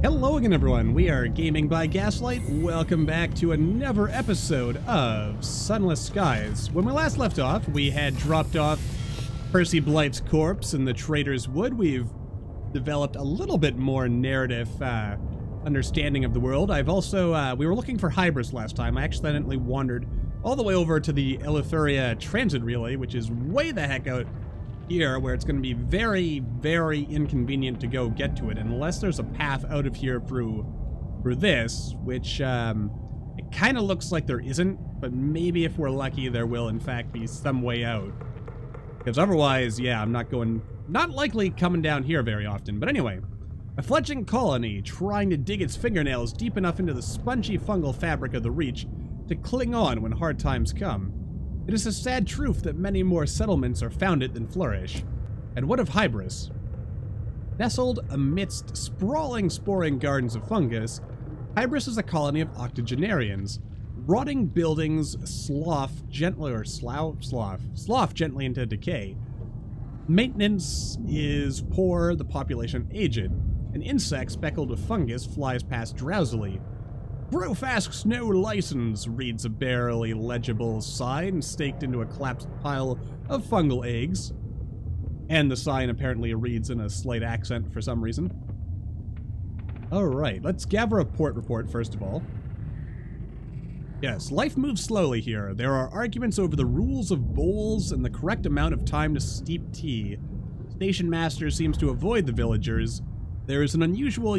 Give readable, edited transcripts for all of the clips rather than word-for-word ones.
Hello again, everyone. We are Gaming by Gaslight. Welcome back to another episode of Sunless Skies. When we last left off, we had dropped off Percy Blight's corpse in the Trader's Wood. We've developed a little bit more narrative understanding of the world. I've also, we were looking for Hybras last time. I accidentally wandered all the way over to the Eleutheria Transit Relay, which is way the heck out here, where it's going to be very, very inconvenient to go get to it, unless there's a path out of here through this, which it kind of looks like there isn't, but maybe if we're lucky there will in fact be some way out, because otherwise, yeah, I'm not likely coming down here very often. But anyway, a fledgling colony trying to dig its fingernails deep enough into the spongy fungal fabric of the Reach to cling on when hard times come. It is a sad truth that many more settlements are founded than flourish. And what of Hybras? Nestled amidst sprawling sporing gardens of fungus, Hybras is a colony of octogenarians. Rotting buildings slough gently into decay. Maintenance is poor, the population aged. An insect speckled with fungus flies past drowsily. Growth asks no license, reads a barely legible sign staked into a collapsed pile of fungal eggs. And the sign apparently reads in a slight accent for some reason. Alright, let's gather a port report first of all. Yes, life moves slowly here. There are arguments over the rules of bowls and the correct amount of time to steep tea. Station master seems to avoid the villagers. There is an unusual,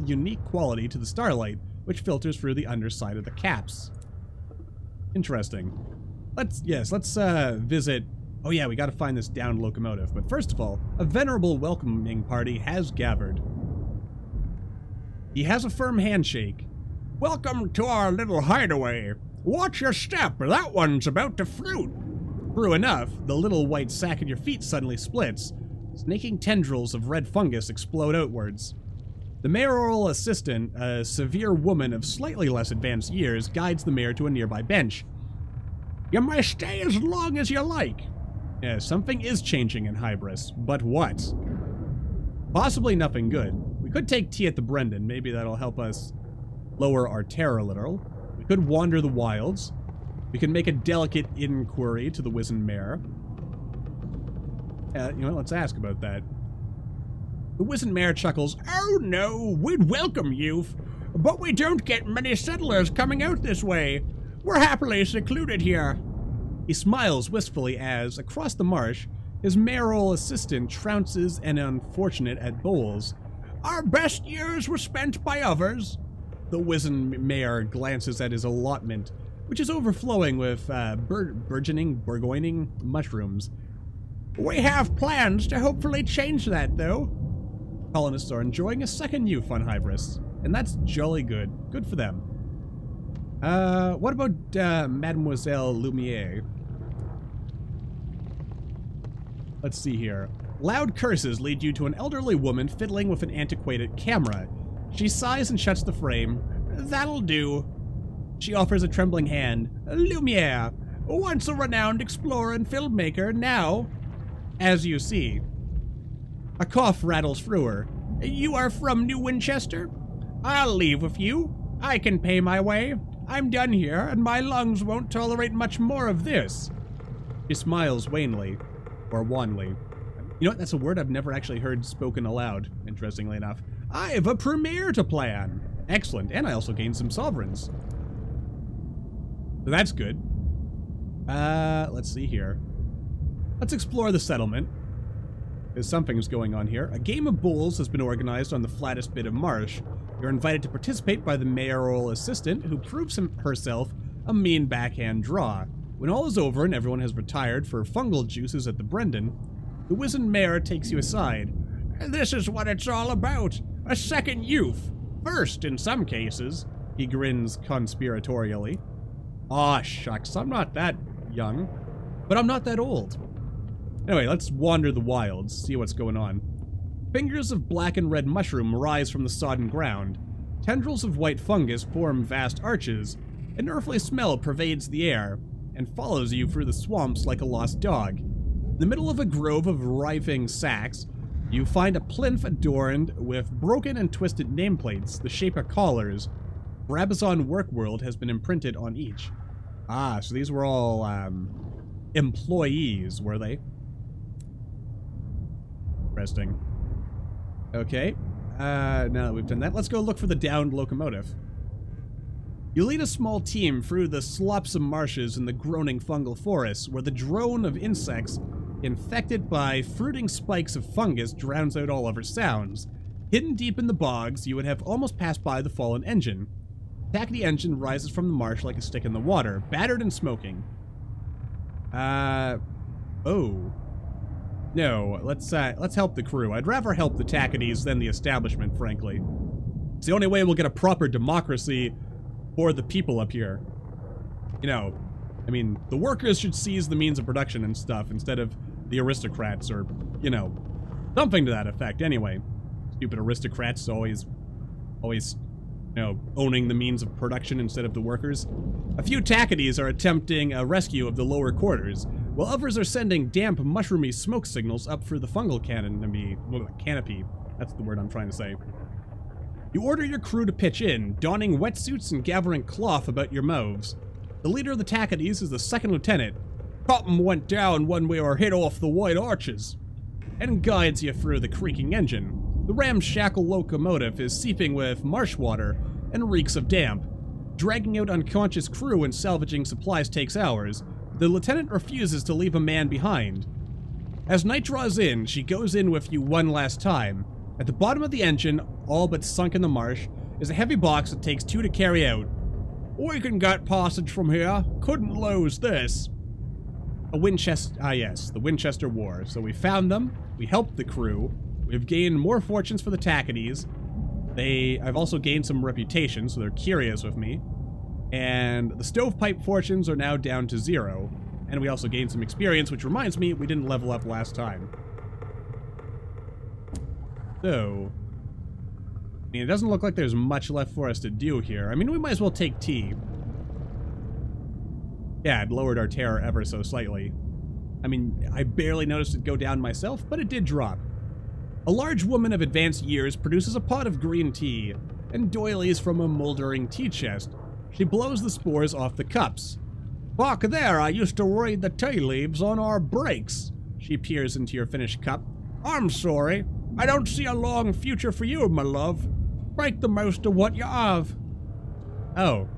unique quality to the starlight, which filters through the underside of the caps. Interesting. Let's visit. Oh yeah, we gotta find this downed locomotive. But first of all, a venerable welcoming party has gathered. He has a firm handshake. Welcome to our little hideaway. Watch your step, that one's about to fruit. True enough, the little white sack at your feet suddenly splits. Snaking tendrils of red fungus explode outwards. The mayoral assistant, a severe woman of slightly less advanced years, guides the mayor to a nearby bench. You may stay as long as you like. Yeah, something is changing in Hybras, but what? Possibly nothing good. We could take tea at the Brendan, maybe that'll help us lower our terror a little. We could wander the wilds. We can make a delicate inquiry to the wizened mayor. Let's ask about that. The wizened mayor chuckles. Oh no, we'd welcome you, but we don't get many settlers coming out this way. We're happily secluded here. He smiles wistfully as, across the marsh, his mayoral assistant trounces an unfortunate at bowls. Our best years were spent by others. The wizened mayor glances at his allotment, which is overflowing with burgeoning mushrooms. We have plans to hopefully change that, though. Colonists are enjoying a second youth on Hybras, and that's jolly good. Good for them. What about Mademoiselle Lumiere? Let's see here. Loud curses lead you to an elderly woman fiddling with an antiquated camera. She sighs and shuts the frame. That'll do. She offers a trembling hand. Lumiere, once a renowned explorer and filmmaker, now, as you see. A cough rattles through her. You are from New Winchester? I'll leave with you. I can pay my way. I'm done here, and my lungs won't tolerate much more of this. She smiles wanly, or wanly. You know what? That's a word I've never actually heard spoken aloud, interestingly enough. I have a premiere to plan. Excellent, and I also gained some sovereigns. So that's good. Let's see here. Let's explore the settlement. There's something's going on here. A game of bowls has been organized on the flattest bit of marsh. You're invited to participate by the mayoral assistant, who proves herself a mean backhand draw. When all is over and everyone has retired for fungal juices at the Brendan, the wizened mayor takes you aside. This is what it's all about. A second youth. First, in some cases. He grins conspiratorially. Aw, shucks, I'm not that young. But I'm not that old. Anyway, let's wander the wilds, see what's going on. Fingers of black and red mushroom rise from the sodden ground. Tendrils of white fungus form vast arches. An earthly smell pervades the air, and follows you through the swamps like a lost dog. In the middle of a grove of writhing sacks, You find a plinth adorned with broken and twisted nameplates, the shape of collars. Brabazon Workworld has been imprinted on each. Ah, so these were all employees, were they? Interesting. Okay. Now that we've done that, let's go look for the downed locomotive. You lead a small team through the slopsome marshes and the groaning fungal forests, where the drone of insects infected by fruiting spikes of fungus drowns out all other sounds. Hidden deep in the bogs, you would have almost passed by the fallen engine. The Tackety engine rises from the marsh like a stick in the water, battered and smoking. Oh. No, let's help the crew. I'd rather help the Tacketies than the establishment, frankly. It's the only way we'll get a proper democracy for the people up here. You know, I mean, the workers should seize the means of production and stuff instead of the aristocrats or, you know, something to that effect anyway. Stupid aristocrats always, you know, owning the means of production instead of the workers. A few Tacketies are attempting a rescue of the lower quarters, while others are sending damp, mushroomy smoke signals up through the fungal canopy. That's the word I'm trying to say. You order your crew to pitch in, donning wetsuits and gathering cloth about your mouths. The leader of the Tacketies is the second lieutenant. Cotton went down when we were hit off the White Arches, and guides you through the creaking engine. The ramshackle locomotive is seeping with marsh water and reeks of damp. Dragging out unconscious crew and salvaging supplies takes hours. The lieutenant refuses to leave a man behind. As night draws in, she goes in with you one last time. At the bottom of the engine, all but sunk in the marsh, is a heavy box that takes two to carry out. We can get passage from here. Couldn't lose this. A Winchester, yes, the Winchester War. So we found them, we helped the crew, we've gained more fortunes for the Tacketies. I've also gained some reputation, so they're curious with me. And the stovepipe fortunes are now down to 0. And we also gained some experience, which reminds me, we didn't level up last time. So, I mean, it doesn't look like there's much left for us to do here. I mean, we might as well take tea. Yeah, it lowered our terror ever so slightly. I mean, I barely noticed it go down myself, but it did drop. A large woman of advanced years produces a pot of green tea and doilies from a moldering tea chest. She blows the spores off the cups. Back there, I used to read the tea leaves on our breaks. She peers into your finished cup. I'm sorry. I don't see a long future for you, my love. Make the most of what you have. Oh.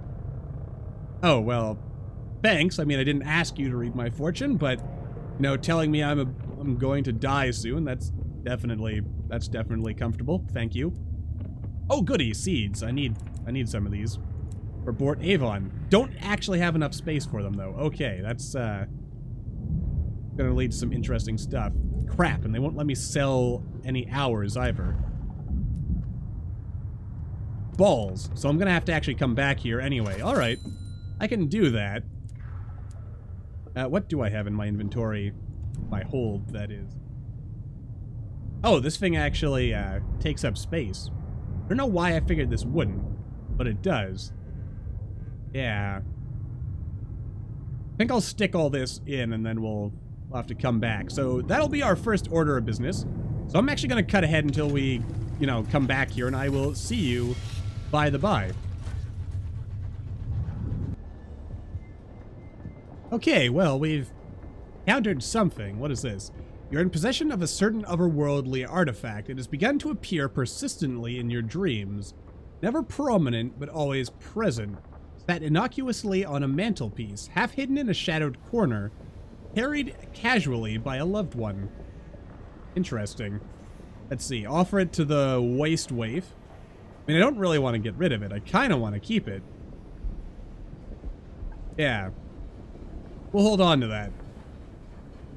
Oh, well, thanks. I mean, I didn't ask you to read my fortune, but, you know, telling me I'm going to die soon, that's definitely comfortable. Thank you. Oh, goody, seeds. I need some of these. For Bort Avon. Don't actually have enough space for them, though. Okay, that's, gonna lead to some interesting stuff. Crap, and they won't let me sell any hours either. Balls. So I'm gonna have to actually come back here anyway. Alright. I can do that. What do I have in my inventory? My hold, that is. Oh, this thing actually, takes up space. I don't know why I figured this wouldn't, but it does. Yeah. I think I'll stick all this in and then we'll have to come back. So that'll be our first order of business. So I'm actually going to cut ahead until we, you know, come back here, and I will see you by the by. Okay, well, we've encountered something. What is this? You're in possession of a certain otherworldly artifact. It has begun to appear persistently in your dreams. Never prominent, but always present. Sat innocuously on a mantelpiece, half hidden in a shadowed corner, carried casually by a loved one. Interesting. Let's see. Offer it to the waste waif. I mean, I don't really want to get rid of it. I kind of want to keep it. Yeah. We'll hold on to that.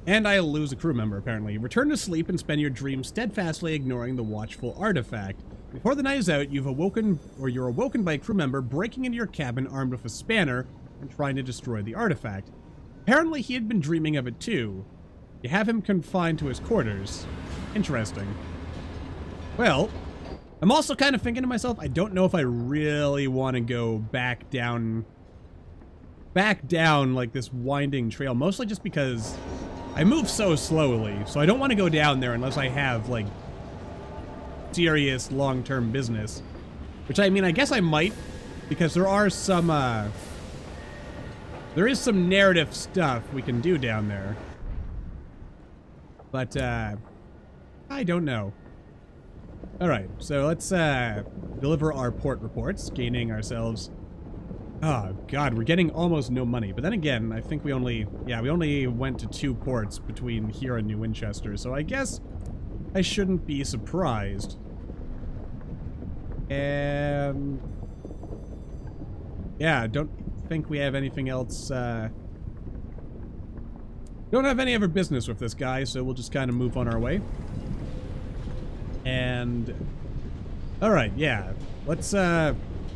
And I'll lose a crew member, apparently. Return to sleep and spend your dreams steadfastly ignoring the watchful artifact. Before the night is out, you're awoken by a crew member breaking into your cabin armed with a spanner and trying to destroy the artifact. Apparently, he had been dreaming of it too. You have him confined to his quarters. Interesting. Well, I'm also kind of thinking to myself, I don't know if I really want to go back down like this winding trail, mostly just because I move so slowly, so I don't want to go down there unless I have, like, serious long-term business. Which, I mean, I guess I might, because there are some, there is some narrative stuff we can do down there. But, I don't know. Alright, so let's, deliver our port reports, gaining ourselves... Oh, God, we're getting almost no money. But then again, I think we only went to 2 ports between here and New Winchester, so I guess I shouldn't be surprised. And... yeah, don't think we have anything else, don't have any other business with this guy, so we'll just kind of move on our way. And... alright, yeah. Let's,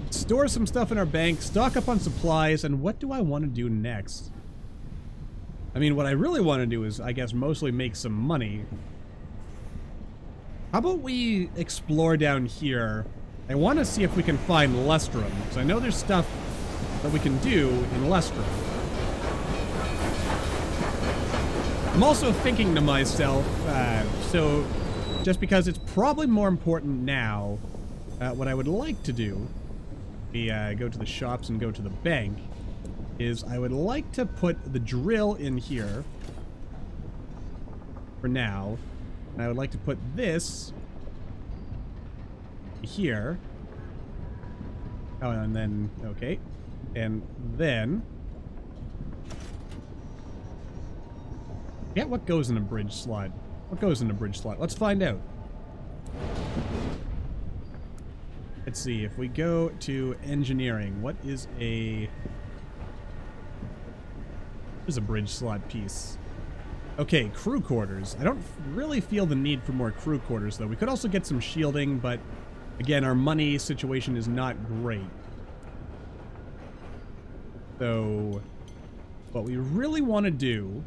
store some stuff in our bank, stock up on supplies, and what do I want to do next? I mean, what I really want to do is, I guess, mostly make some money. How about we explore down here? I want to see if we can find Lustrum, because I know there's stuff that we can do in Lustrum. I'm also thinking to myself, so just because it's probably more important now, what I would like to do, we go to the shops and go to the bank, is I would like to put the drill in here for now, and I would like to put this here. Oh, and then, okay, and then, yeah, what goes in a bridge slot? What goes in a bridge slot? Let's find out. Let's see, if we go to engineering, what is a bridge slot piece? Okay, crew quarters. I don't really feel the need for more crew quarters, though. We could also get some shielding, but again, our money situation is not great. So, what we really want to do,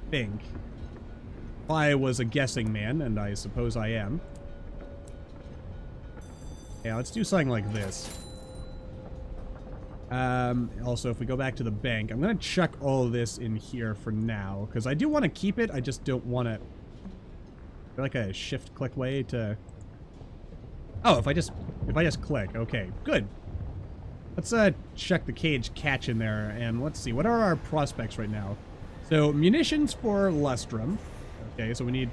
I think, if I was a guessing man, and I suppose I am. Yeah, let's do something like this. Also, if we go back to the bank, I'm going to chuck all of this in here for now, because I do want to keep it, I just don't want to... like a shift-click way to... oh, if I just click, okay, good. Let's check the cage catch in there, and let's see, what are our prospects right now? So, munitions for Lustrum. Okay, so we need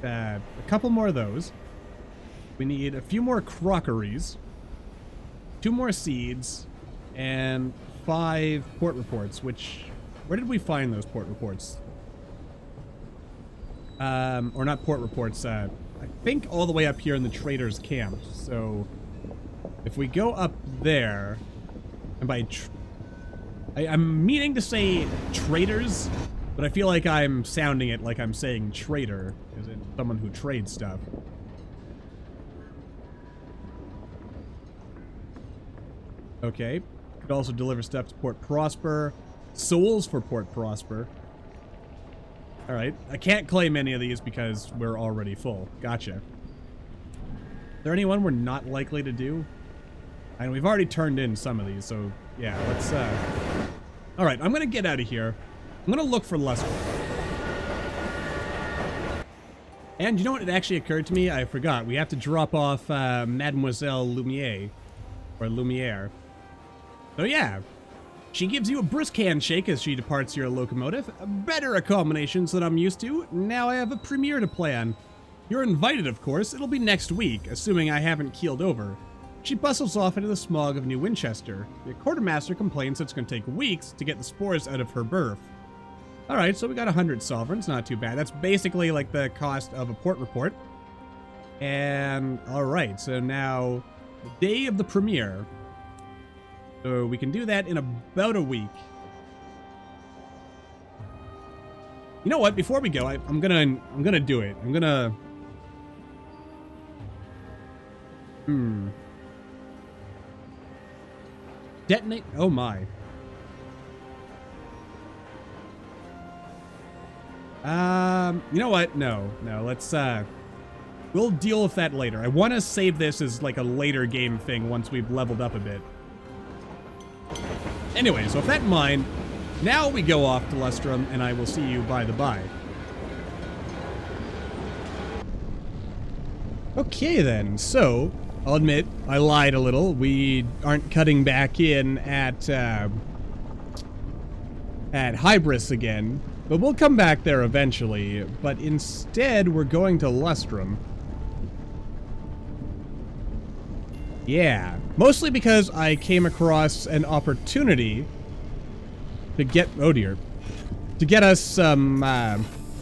a couple more of those. We need a few more crockeries, 2 more seeds, and 5 port reports, which... where did we find those port reports? Or not port reports, I think all the way up here in the trader's camp. So, if we go up there, and by... I'm meaning to say traders, but I feel like I'm sounding it like I'm saying trader, as in someone who trades stuff. Okay. Could also deliver stuff to Port Prosper. Souls for Port Prosper. Alright. I can't claim any of these because we're already full. Gotcha. Is there anyone we're not likely to do? And we've already turned in some of these, so yeah, let's alright, I'm gonna get out of here. I'm gonna look for Lustrum. And you know what? It actually occurred to me, I forgot. We have to drop off Mademoiselle Lumiere. Or Lumiere. So yeah, she gives you a brisk handshake as she departs your locomotive. Better accommodations than I'm used to. Now I have a premiere to plan. You're invited, of course. It'll be next week, assuming I haven't keeled over. She bustles off into the smog of New Winchester. The quartermaster complains it's going to take weeks to get the spores out of her berth. Alright, so we got 100 sovereigns. Not too bad. That's basically like the cost of a port report. And, alright, so now, the day of the premiere. So we can do that in about a week. You know what? Before we go, I'm gonna do it. I'm gonna... Detonate... oh my. You know what? No, let's, we'll deal with that later. I want to save this as, like, a later game thing once we've leveled up a bit. Anyway, so with that in mind, now we go off to Lustrum, and I will see you by the by. Okay then, so, I'll admit, I lied a little. We aren't cutting back in at Hybras again, but we'll come back there eventually. But instead, we're going to Lustrum. Yeah, mostly because I came across an opportunity to get, oh dear, to get us some,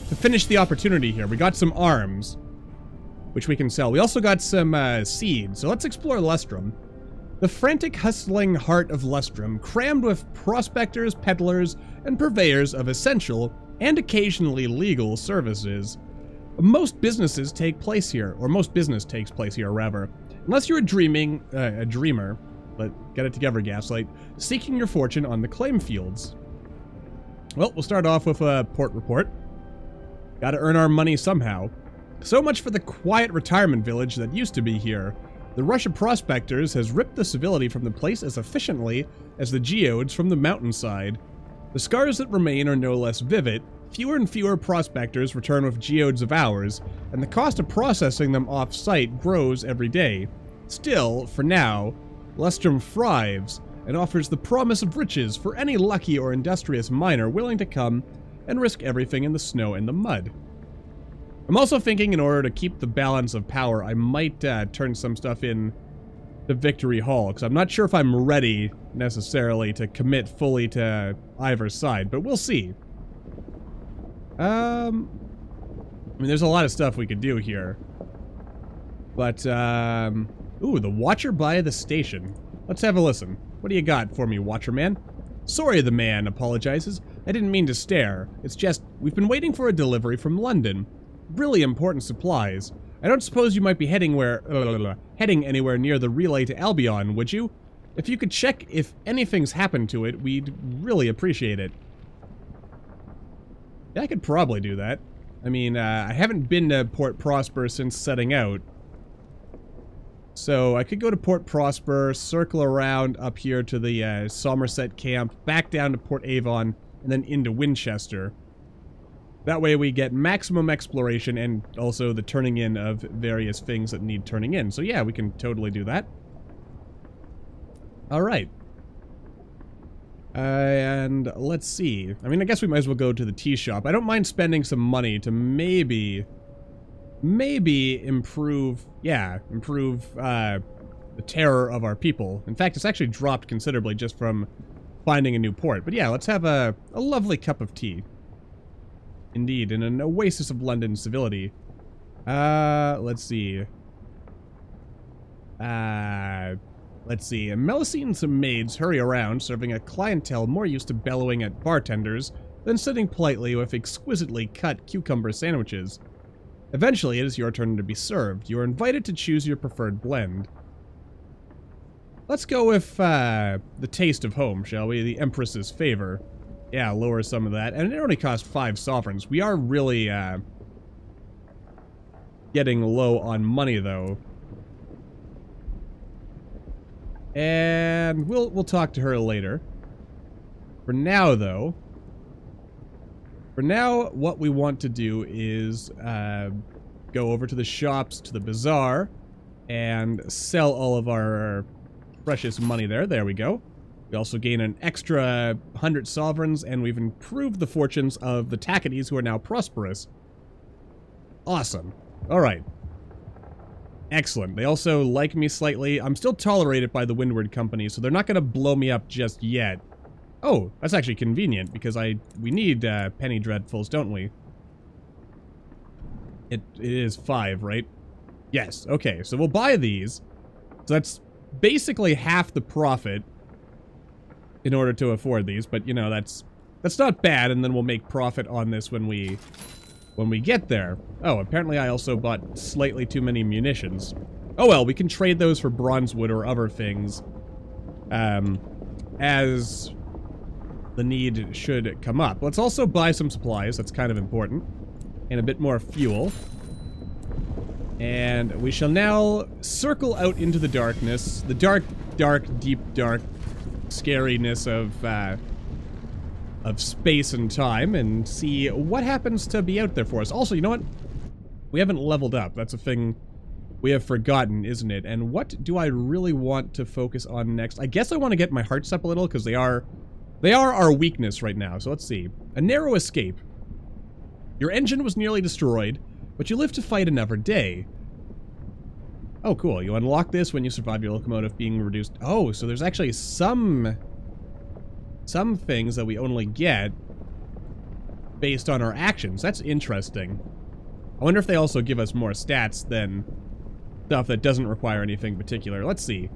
to finish the opportunity here. We got some arms, which we can sell. We also got some seeds, so let's explore Lustrum. The frantic, hustling heart of Lustrum, crammed with prospectors, peddlers, and purveyors of essential and occasionally legal services. Most businesses take place here, or most business takes place here, rather. Unless you're a dreamer, but get it together, Gaslight, seeking your fortune on the claim fields. Well, we'll start off with a port report. Gotta earn our money somehow. So much for the quiet retirement village that used to be here. The rush of prospectors has ripped the civility from the place as efficiently as the geodes from the mountainside. The scars that remain are no less vivid. Fewer and fewer prospectors return with geodes of ours, and the cost of processing them off-site grows every day. Still, for now, Lustrum thrives and offers the promise of riches for any lucky or industrious miner willing to come and risk everything in the snow and the mud. I'm also thinking in order to keep the balance of power, I might turn some stuff in to Victory Hall, because I'm not sure if I'm ready, necessarily, to commit fully to either side, but we'll see. I mean, there's a lot of stuff we could do here. But, ooh, the Watcher by the station. Let's have a listen. What do you got for me, Watcher Man? Sorry, the man apologizes. I didn't mean to stare. It's just, we've been waiting for a delivery from London. Really important supplies. I don't suppose you might be heading anywhere near the relay to Albion, would you? If you could check if anything's happened to it, we'd really appreciate it. Yeah, I could probably do that. I mean, I haven't been to Port Prosper since setting out. So, I could go to Port Prosper, circle around up here to the Somerset camp, back down to Port Avon, and then into Winchester. That way we get maximum exploration and also the turning in of various things that need turning in. So yeah, we can totally do that. Alright. And let's see. I mean, I guess we might as well go to the tea shop. I don't mind spending some money to maybe improve, the terror of our people. In fact, it's actually dropped considerably just from finding a new port. But yeah, let's have a lovely cup of tea. Indeed, in an oasis of London civility. Let's see. Let's see. Melisine and some maids hurry around, serving a clientele more used to bellowing at bartenders than sitting politely with exquisitely cut cucumber sandwiches. Eventually, it is your turn to be served. You are invited to choose your preferred blend. Let's go with, the taste of home, shall we? The Empress's favor. Yeah, lower some of that. And it only cost 5 sovereigns. We are really, getting low on money, though. And we'll talk to her later. For now, though... For now, what we want to do is, go over to the shops, to the bazaar, and sell all of our precious money there. There we go. We also gain an extra 100 sovereigns, and we've improved the fortunes of the Tacketies, who are now prosperous. Awesome. Alright. Excellent. They also like me slightly. I'm still tolerated by the Windward Company, so they're not going to blow me up just yet. Oh, that's actually convenient, because we need penny dreadfuls, don't we? It is 5, right? Yes, okay, so we'll buy these. So that's basically half the profit in order to afford these, but you know, that's not bad, and then we'll make profit on this when we get there. Oh, apparently I also bought slightly too many munitions. Oh well, we can trade those for bronzewood or other things, as the need should come up. Let's also buy some supplies, that's kind of important, and a bit more fuel. And we shall now circle out into the darkness, the dark, deep, dark scariness of space and time, and see what happens to be out there for us. Also, you know what? We haven't leveled up. That's a thing we have forgotten, isn't it? And what do I really want to focus on next? I guess I want to get my hearts up a little, because they are our weakness right now. So let's see. A narrow escape. Your engine was nearly destroyed, but you lived to fight another day. Oh, cool. You unlock this when you survive your locomotive being reduced. Oh, so there's actually some things that we only get based on our actions. That's interesting. I wonder if they also give us more stats than stuff that doesn't require anything particular. Let's see.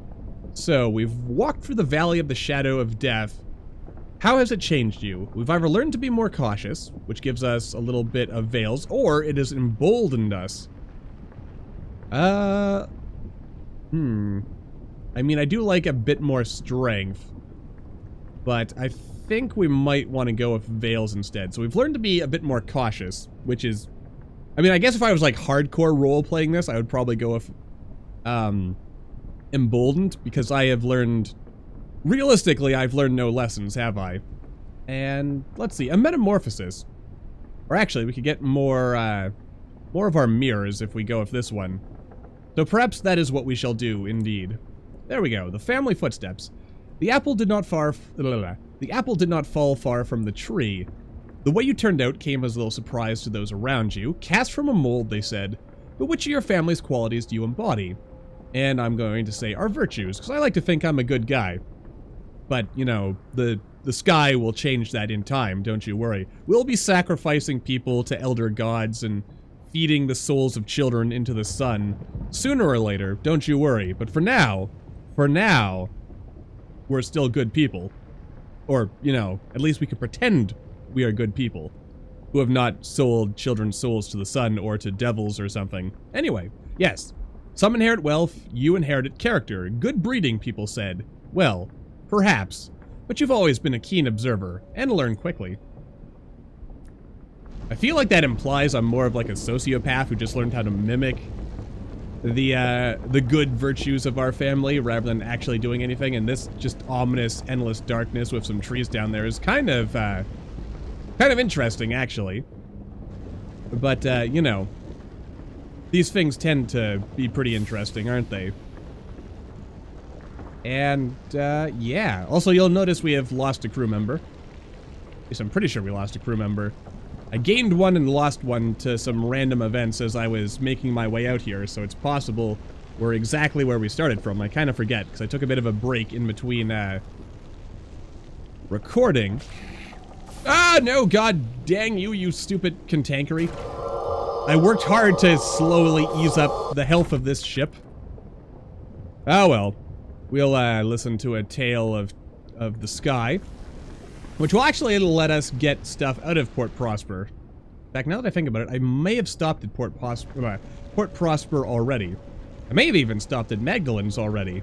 So, we've walked through the Valley of the Shadow of Death. How has it changed you? We've either learned to be more cautious, which gives us a little bit of veils, or it has emboldened us. I mean, I do like a bit more strength, but I think we might want to go with veils instead. So we've learned to be a bit more cautious, which is... I mean, I guess if I was like hardcore role-playing this, I would probably go with emboldened, because I have learned... Realistically, I've learned no lessons, have I? And let's see, a metamorphosis. Or actually, we could get more of our mirrors if we go with this one. So perhaps that is what we shall do, indeed. There we go, the family footsteps. The apple did not fall far from the tree. The way you turned out came as a little surprise to those around you. Cast from a mold, they said. But which of your family's qualities do you embody? And I'm going to say our virtues, because I like to think I'm a good guy. But, you know, the sky will change that in time, don't you worry. We'll be sacrificing people to elder gods and feeding the souls of children into the sun. Sooner or later, don't you worry. But for now, we're still good people. Or, you know, at least we can pretend we are good people who have not sold children's souls to the sun or to devils or something. Anyway, yes. Some inherit wealth, you inherited character. Good breeding, people said. Well, perhaps. But you've always been a keen observer, and learn quickly. I feel like that implies I'm more of like a sociopath who just learned how to mimic the good virtues of our family rather than actually doing anything, and this just ominous, endless darkness with some trees down there is kind of interesting, actually. But, you know, these things tend to be pretty interesting, aren't they? And, yeah. Also, you'll notice we have lost a crew member. At least I'm pretty sure we lost a crew member. I gained one and lost one to some random events as I was making my way out here, so it's possible we're exactly where we started from. I kind of forget, because I took a bit of a break in between, recording. Ah, no, god dang you, you stupid Cantankeri. I worked hard to slowly ease up the health of this ship. Oh well. We'll, listen to a tale of the sky. Which will actually let us get stuff out of Port Prosper. In fact, now that I think about it, I may have stopped at Port Prosper already. I may have even stopped at Magdalen's already.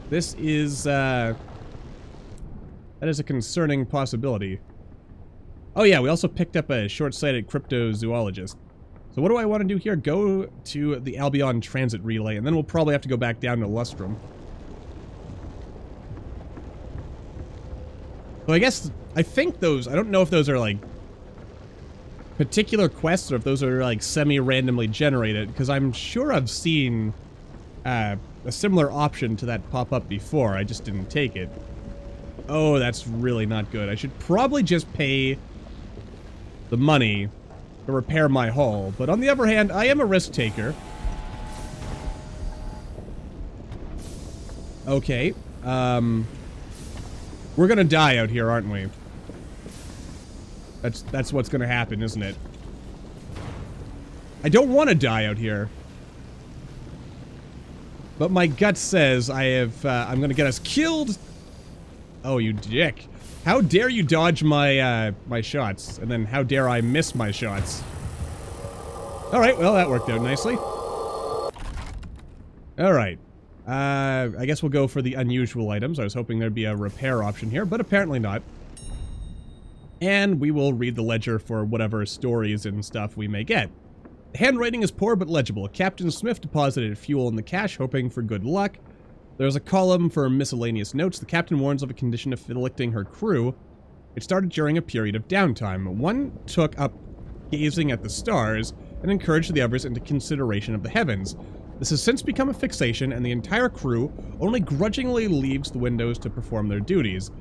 This is, that is a concerning possibility. Oh yeah, we also picked up a short-sighted cryptozoologist. So what do I want to do here? Go to the Albion transit relay, and then we'll probably have to go back down to Lustrum. So I think those, I don't know if those are like particular quests or if those are like semi-randomly generated, because I'm sure I've seen a similar option to that pop up before. I just didn't take it. Oh, that's really not good. I should probably just pay the money to repair my hull, but on the other hand, I am a risk taker. Okay, we're gonna die out here, aren't we? That's what's gonna happen, isn't it? I don't want to die out here, but my gut says I'm gonna get us killed. Oh, you dick! How dare you dodge my my shots, and then how dare I miss my shots? All right, well that worked out nicely. All right. I guess we'll go for the unusual items. I was hoping there'd be a repair option here, but apparently not. And we will read the ledger for whatever stories and stuff we may get. The handwriting is poor but legible. Captain Smith deposited fuel in the cache, hoping for good luck. There's a column for miscellaneous notes. The captain warns of a condition afflicting her crew. It started during a period of downtime. One took up gazing at the stars and encouraged the others into consideration of the heavens. This has since become a fixation, and the entire crew only grudgingly leaves the windows to perform their duties.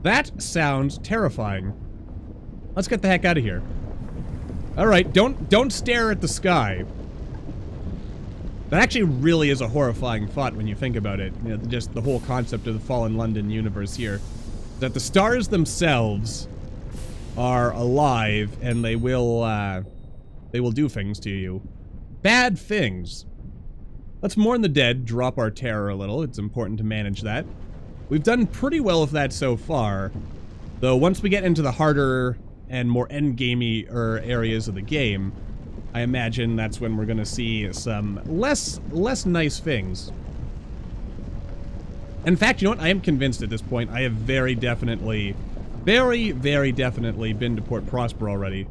That sounds terrifying. Let's get the heck out of here. Alright, don't stare at the sky. That actually really is a horrifying thought when you think about it. You know, just the whole concept of the Fallen London universe here. That the stars themselves are alive, and they will do things to you. Bad things. Let's mourn the dead, drop our terror a little. It's important to manage that. We've done pretty well with that so far. Though once we get into the harder and more endgamey areas of the game, I imagine that's when we're gonna see some less nice things. In fact, you know what? I am convinced at this point I have very definitely been to Port Prosper already.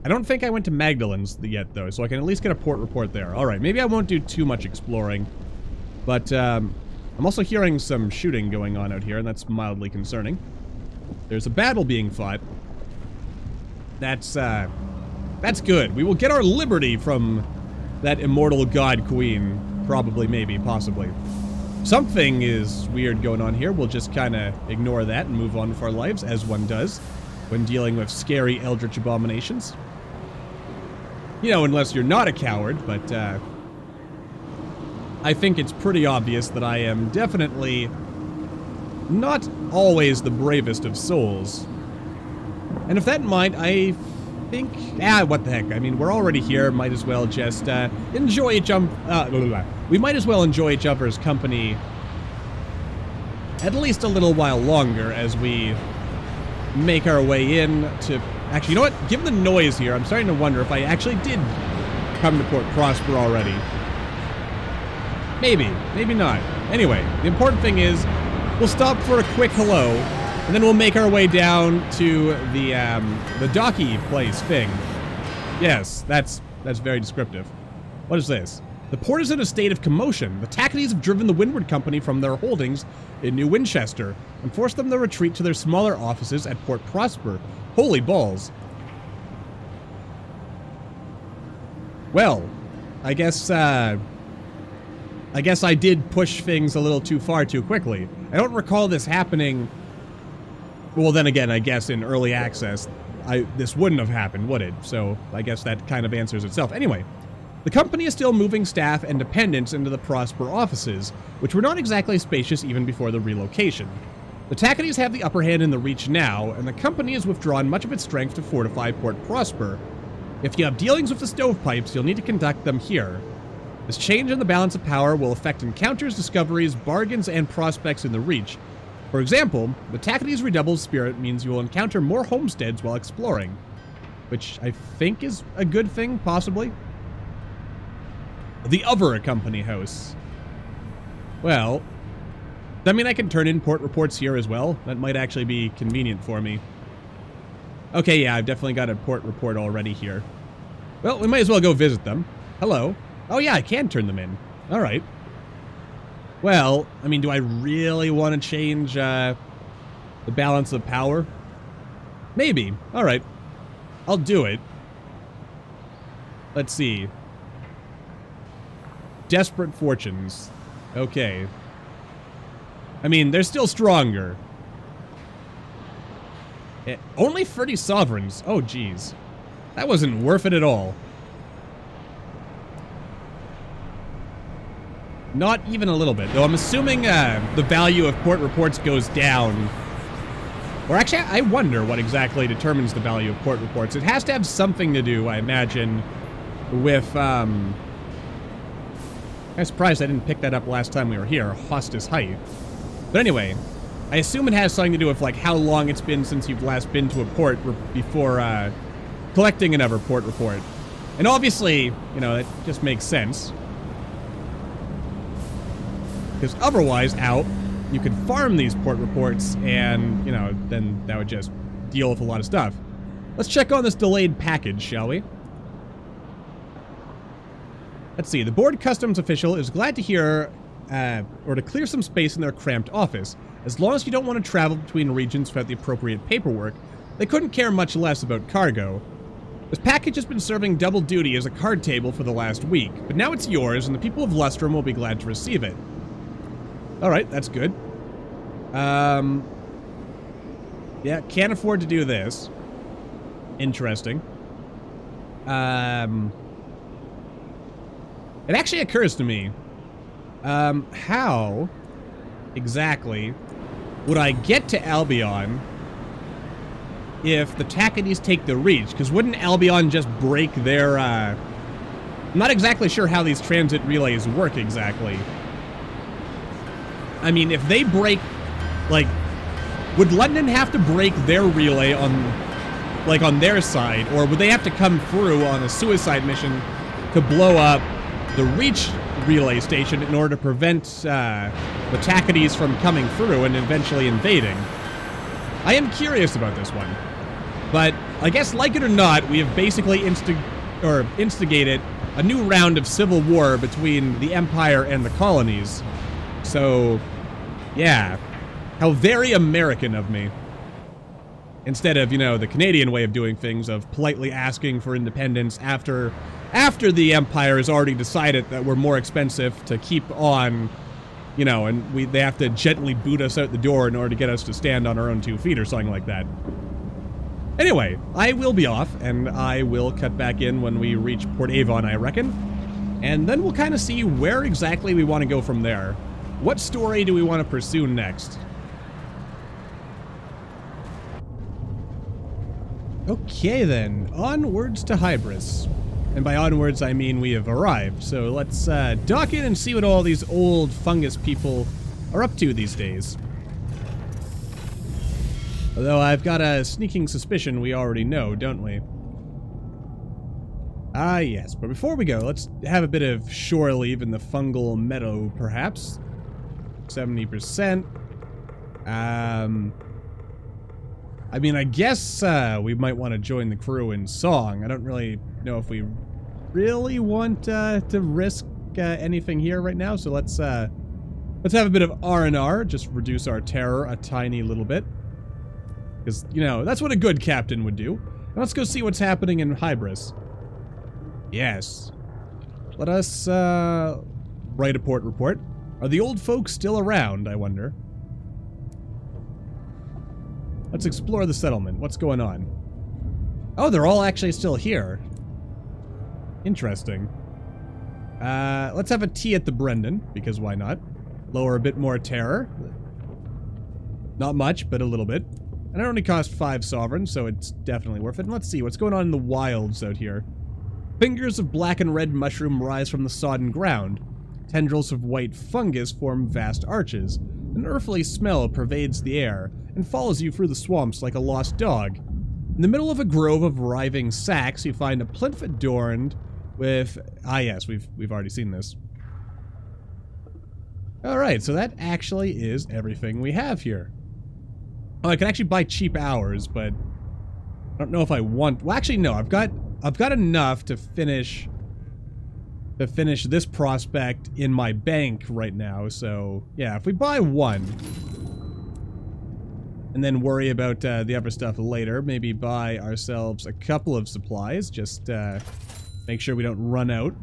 I don't think I went to Magdalen's yet, though, so I can at least get a port report there. Alright, maybe I won't do too much exploring. But, I'm also hearing some shooting going on out here, and that's mildly concerning. There's a battle being fought. That's good. We will get our liberty from that immortal god queen. Probably, maybe, possibly. Something is weird going on here. We'll just kind of ignore that and move on with our lives, as one does when dealing with scary eldritch abominations. You know, unless you're not a coward, but I think it's pretty obvious that I am definitely not always the bravest of souls. And with that in mind, I think... what the heck. I mean, we're already here. Might as well just enjoy each we might as well enjoy each other's company at least a little while longer as we make our way in to... Actually, you know what? Given the noise here, I'm starting to wonder if I actually did come to Port Prosper already. Maybe. Maybe not. Anyway, the important thing is we'll stop for a quick hello, and then we'll make our way down to the docky place thing. Yes, that's very descriptive. What is this? The port is in a state of commotion. The Tacketys have driven the Windward Company from their holdings in New Winchester and forced them to retreat to their smaller offices at Port Prosper. Holy balls. Well, I guess I did push things a little too far too quickly. I don't recall this happening... Well, then again, I guess in early access, this wouldn't have happened, would it? So I guess that kind of answers itself. Anyway, the company is still moving staff and dependents into the Prosper offices, which were not exactly spacious even before the relocation. The Tacketys have the upper hand in the Reach now, and the company has withdrawn much of its strength to fortify Port Prosper. If you have dealings with the stovepipes, you'll need to conduct them here. This change in the balance of power will affect encounters, discoveries, bargains, and prospects in the Reach. For example, the Tacketys' redoubled spirit means you will encounter more homesteads while exploring, which I think is a good thing, possibly. The other company house. Well, I mean, I can turn in port reports here as well. That might actually be convenient for me. Okay, yeah, I've definitely got a port report already here. Well, we might as well go visit them. Hello. Oh yeah, I can turn them in. Alright. Well, I mean, do I really want to change the balance of power? Maybe. Alright. I'll do it. Let's see. Desperate Fortunes. Okay. I mean, they're still stronger. Only 30 sovereigns. Oh, geez. That wasn't worth it at all. Not even a little bit. Though I'm assuming the value of port reports goes down. Or actually, I wonder what exactly determines the value of port reports. It has to have something to do, I imagine, with... I'm surprised I didn't pick that up last time we were here. Hostis Height. But anyway, I assume it has something to do with, like, how long it's been since you've last been to a port before collecting another port report. And obviously, you know, it just makes sense. Because otherwise, you could farm these port reports and, you know, then that would just deal with a lot of stuff. Let's check on this delayed package, shall we? Let's see. The board customs official is glad to hear, or to clear some space in their cramped office. As long as you don't want to travel between regions without the appropriate paperwork, they couldn't care much less about cargo. This package has been serving double duty as a card table for the last week, but now it's yours, and the people of Lustrum will be glad to receive it. Alright, that's good. Yeah, can't afford to do this. Interesting. It actually occurs to me, how exactly would I get to Albion if the Tacketies take the Reach? Because wouldn't Albion just break their, I'm not exactly sure how these transit relays work exactly. I mean, if they break, like, would London have to break their relay on, like, on their side? Or would they have to come through on a suicide mission to blow up the Reach relay station in order to prevent the Tacketies from coming through and eventually invading? I am curious about this one. But I guess, like it or not, we have basically instigated a new round of civil war between the Empire and the colonies. So, yeah. How very American of me. Instead of, you know, the Canadian way of doing things, of politely asking for independence after the Empire has already decided that we're more expensive to keep on, you know, and they have to gently boot us out the door in order to get us to stand on our own 2 feet or something like that. Anyway, I will be off, and I will cut back in when we reach Port Avon, I reckon. And then we'll kind of see where exactly we want to go from there. What story do we want to pursue next? Okay then, onwards to Hybras. And by onwards, I mean we have arrived. So let's dock in and see what all these old fungus people are up to these days. Although I've got a sneaking suspicion we already know, don't we? Ah, yes. But before we go, let's have a bit of shore leave in the Fungal Meadow, perhaps. 70%. I mean, I guess we might want to join the crew in song. I don't really know if we really want to risk anything here right now. So let's have a bit of R&R, just reduce our terror a tiny little bit. Because, you know, that's what a good captain would do. Now let's go see what's happening in Hybras. Yes. Let us write a port report. Are the old folks still around, I wonder? Let's explore the settlement. What's going on? Oh, they're all actually still here. Interesting. Let's have a tea at the Brendan, because why not? Lower a bit more terror. Not much, but a little bit. And it only cost 5 sovereigns, so it's definitely worth it. And let's see, what's going on in the wilds out here? Fingers of black and red mushroom rise from the sodden ground. Tendrils of white fungus form vast arches. An earthly smell pervades the air and follows you through the swamps like a lost dog. In the middle of a grove of writhing sacks, you find a plinth adorned with... Ah, yes, we've already seen this. Alright, so that actually is everything we have here. Oh, I can actually buy cheap hours, but I don't know if I want... Well, actually, no. I've got enough to finish this prospect in my bank right now. So, yeah, if we buy one and then worry about the other stuff later, maybe buy ourselves a couple of supplies, just make sure we don't run out.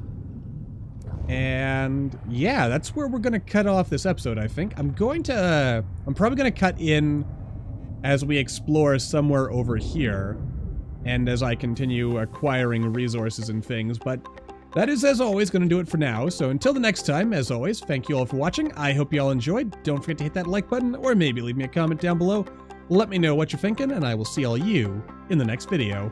And yeah, that's where we're going to cut off this episode, I think. I'm probably going to cut in as we explore somewhere over here, and as I continue acquiring resources and things, but that is, as always, going to do it for now. So until the next time, as always, thank you all for watching. I hope you all enjoyed. Don't forget to hit that like button, or maybe leave me a comment down below. Let me know what you're thinking, and I will see all you in the next video.